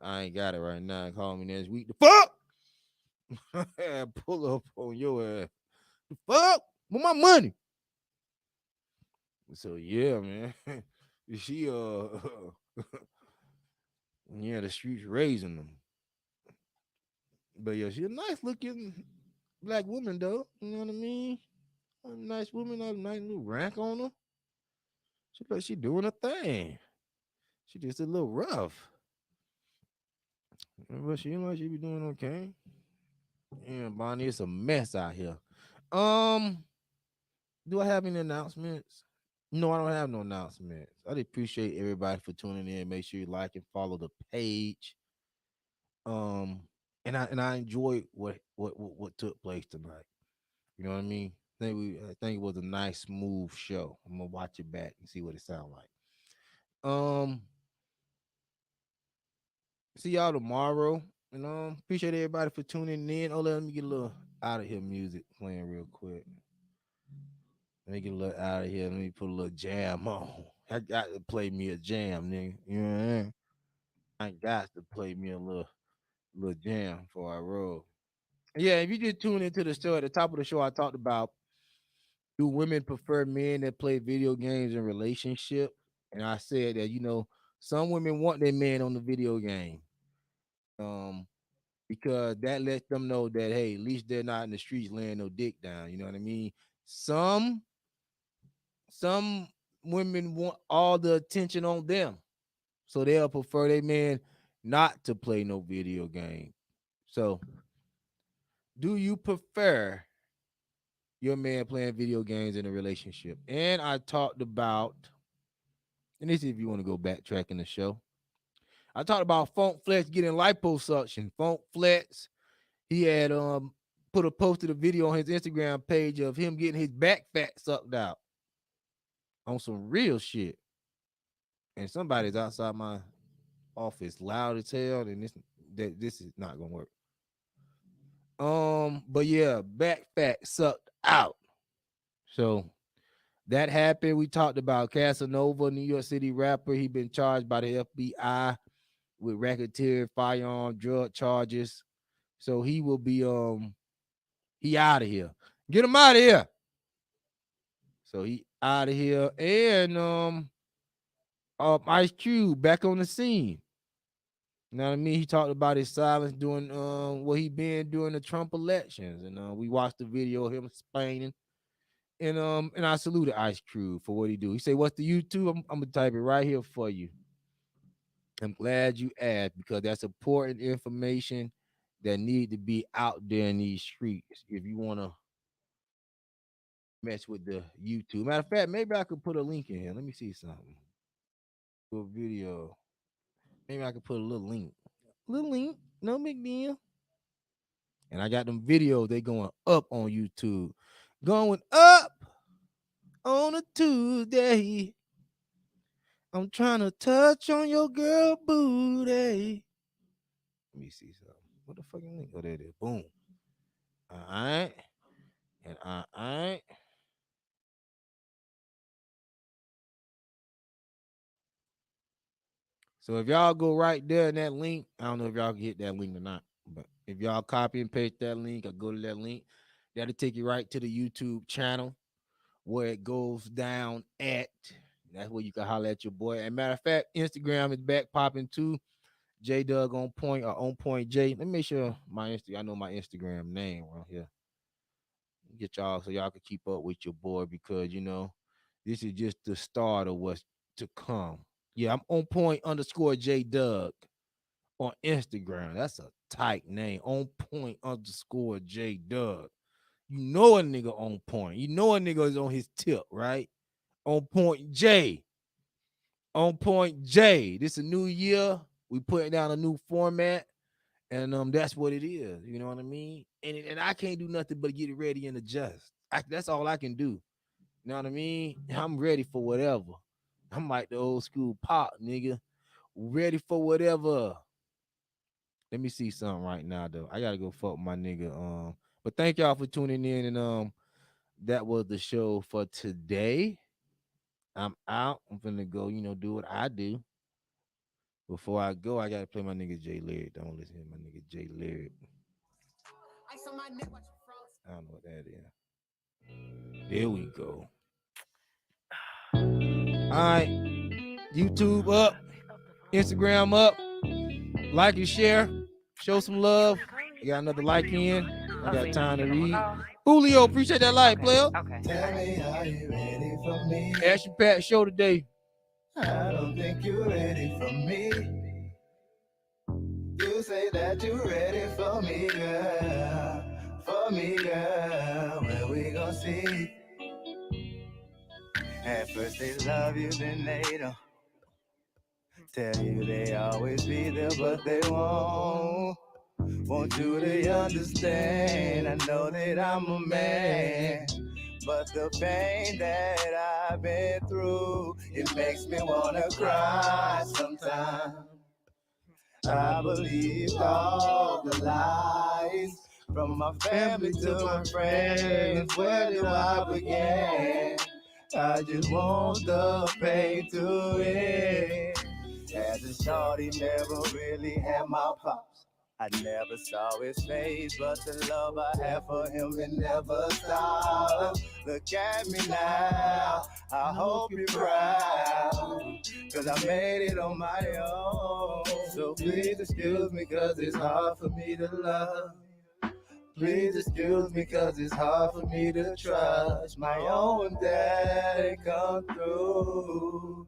I ain't got it right now. Call me next week. The fuck? Pull up on your ass. The fuck? With my money. So yeah, man. She yeah, the streets raising them. But yeah, she a nice looking black woman though. You know what I mean? A nice woman, a nice little rank on her. She like she doing a thing. She just a little rough. But she like she be doing okay. Yeah, Bonnie, it's a mess out here. Um, do I have any announcements? No, I don't have no announcements. I appreciate everybody for tuning in. Make sure you like and follow the page. Um, and I enjoyed what took place tonight. You know what I mean? I think it was a nice, smooth show. I'm gonna watch it back and see what it sounds like. See y'all tomorrow. And appreciate everybody for tuning in. Oh, let me get a little out of here music playing real quick. Let me get a little out of here. Let me put a little jam on. I got to play me a jam, nigga. You know what I mean? I got to play me a little jam before I roll. Yeah, if you just tune into the show, at the top of the show, I talked about, do women prefer men that play video games in relationships? And I said that, some women want their man on the video game. Um, because that lets them know that, hey, at least they're not in the streets laying no dick down. You know what I mean? Some women want all the attention on them. So they'll prefer their man not to play no video game. So do you prefer your man playing video games in a relationship? And I talked about, and this is if you want to go backtrack in the show. I talked about Funk Flex getting liposuction. Funk Flex, he had posted a video on his Instagram page of him getting his back fat sucked out on some real shit. And somebody's outside my office loud as hell, and this is not gonna work. But yeah, back fat sucked out. So that happened. We talked about Casanova, New York City rapper. He been charged by the FBI with racketeering, firearm, drug charges. So he will be he out of here. Get him out of here. So he out of here. And Ice Cube back on the scene. You know what I mean? He talked about his silence during what he been during the Trump elections. And we watched the video of him explaining. And I saluted Ice Cube for what he do. He said, "What's the YouTube?" I'm gonna type it right here for you. I'm glad you asked, because that's important information that need to be out there in these streets. If you want to mess with the YouTube. Matter of fact, maybe I could put a link in here. Let me see something. To a video. Maybe I could put a little link. Little link, no big deal. And I got them videos. They going up on YouTube. Going up on a Tuesday. I'm trying to touch on your girl booty. Let me see something. What the fucking link? Oh, there it is. Boom. All right. And all right. So if y'all go right there in that link, I don't know if y'all can hit that link or not, but if y'all copy and paste that link or go to that link, that'll take you right to the YouTube channel where it goes down at. That's where you can holler at your boy. And matter of fact, Instagram is back popping too. J Doug on point or on point J. Let me make sure I know my Instagram name right here. Get y'all so y'all can keep up with your boy, because this is just the start of what's to come. Yeah, I'm on point underscore J Doug on Instagram. That's a tight name. On point underscore J Doug. You know a nigga on point. You know a nigga is on his tip, right? On point J. On Point J. This is a new year. We putting down a new format, and that's what it is. You know what I mean? And I can't do nothing but get ready and adjust. That's all I can do. You know what I mean? I'm ready for whatever. I'm like the old school pop nigga, ready for whatever. Let me see something right now though. I gotta go fuck my nigga. But thank y'all for tuning in, and that was the show for today. I'm out. I'm finna go, do what I do. Before I go, I gotta play my nigga Jay Lyric. Don't listen to my nigga Jay Lyric. I don't know what that is. There we go. All right. YouTube up, Instagram up. Like and share. Show some love. I got another like in. I got time to read. Julio, appreciate that like, player. Okay. Tell me, are you ready for me? Action Pat show today. I don't think you're ready for me. You say that you're ready for me, girl. For me, girl. Where we gon' see? At first they love you, then they don't. Tell you they always be there, but they won't. Want you to understand. I know that I'm a man, but the pain that I've been through, it makes me wanna cry sometimes. I believed all the lies, from my family to my friends. Where do I begin? I just want the pain to end. As a shorty, never really had my pops. I never saw his face, but the love I have for him, it never stopped. Look at me now, I hope you're proud, cause I made it on my own. So please excuse me, cause it's hard for me to love. Please excuse me, cause it's hard for me to trust my own daddy come through.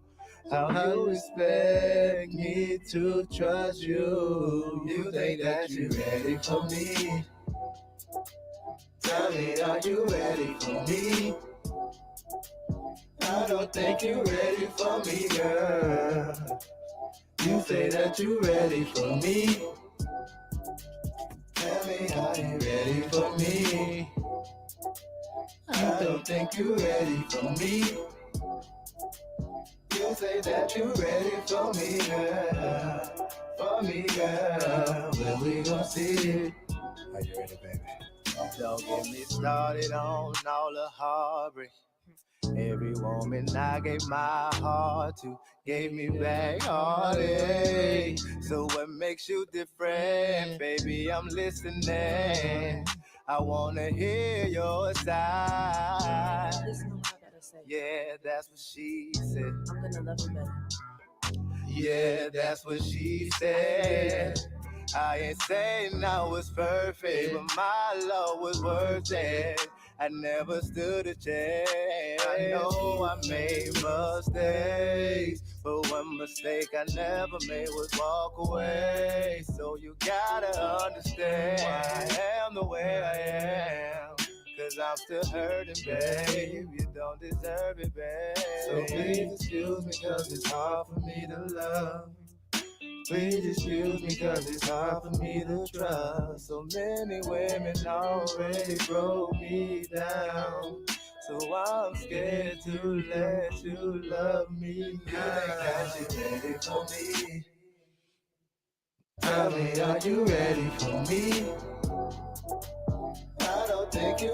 How you expect me to trust you? You think that you're ready for me? Tell me, are you ready for me? I don't think you're ready for me, girl. You say that you're ready for me. Tell me, are you ready for me? I don't think you're ready for me. You say that you're ready for me, girl. For me, girl. When we gon' see it? Are you ready, baby? Don't get me started on all the heartbreak. Every woman I gave my heart to gave me back heartache. So what makes you different, baby? I'm listening. I wanna hear your side. Listen to what I gotta say. Yeah, that's what she said. I'm gonna love you better. Yeah, that's what she said. I ain't saying I was perfect, but my love was worth it. I never stood a chance. I know I made mistakes, but one mistake I never made was walk away. So you gotta understand why I am the way I am. Cause I'm still hurting, babe. You don't deserve it, babe. So please excuse me, cause it's hard for me to love. Please excuse me, cause it's hard for me to trust. So many women already broke me down. So I'm scared to let you love me now. You think that you ready for me? Tell me, are you ready for me? I don't think you